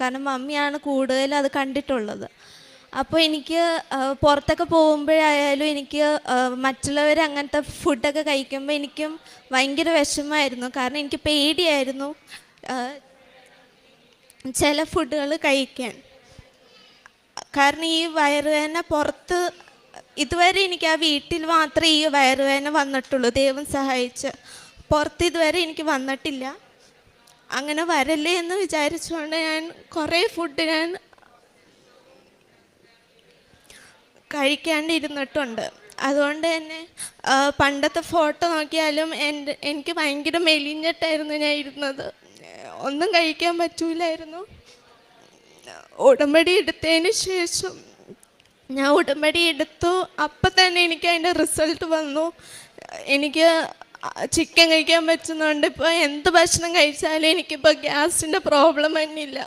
കാരണം മമ്മിയാണ് കൂടുതൽ അത് കണ്ടിട്ടുള്ളത്. അപ്പോൾ എനിക്ക് പുറത്തൊക്കെ പോകുമ്പോഴായാലും എനിക്ക് മറ്റുള്ളവർ അങ്ങനത്തെ ഫുഡൊക്കെ കഴിക്കുമ്പോൾ എനിക്കും ഭയങ്കര വിഷമമായിരുന്നു. കാരണം എനിക്ക് പേടിയായിരുന്നു ചില ഫുഡുകൾ കഴിക്കാൻ. കാരണം ഈ വയറുവേദന പുറത്ത് ഇതുവരെ എനിക്ക് ആ വീട്ടിൽ മാത്രമേ ഈ വയറുവേദന വന്നിട്ടുള്ളൂ. ദൈവം സഹായിച്ച് പുറത്ത് ഇതുവരെ എനിക്ക് വന്നിട്ടില്ല. അങ്ങനെ വരല്ലേ എന്ന് വിചാരിച്ചുകൊണ്ട് ഞാൻ കുറേ ഫുഡ് ഞാൻ കഴിക്കാണ്ടിരുന്നിട്ടുണ്ട്. അതുകൊണ്ട് തന്നെ പണ്ടത്തെ ഫോട്ടോ നോക്കിയാലും എനിക്ക് ഭയങ്കര മെലിഞ്ഞിട്ടായിരുന്നു ഞാൻ ഇരുന്നത്. ഒന്നും കഴിക്കാൻ പറ്റൂലായിരുന്നു. ഉടമ്പടി എടുത്തതിന് ശേഷം ഞാൻ ഉടമ്പടി എടുത്തു. അപ്പം തന്നെ എനിക്ക് അതിൻ്റെ റിസൾട്ട് വന്നു. എനിക്ക് ചിക്കൻ കഴിക്കാൻ പറ്റുന്നുണ്ട്. ഇപ്പോൾ എന്ത് ഭക്ഷണം കഴിച്ചാലും എനിക്കിപ്പോൾ ഗ്യാസിൻ്റെ പ്രോബ്ലം തന്നെയില്ല.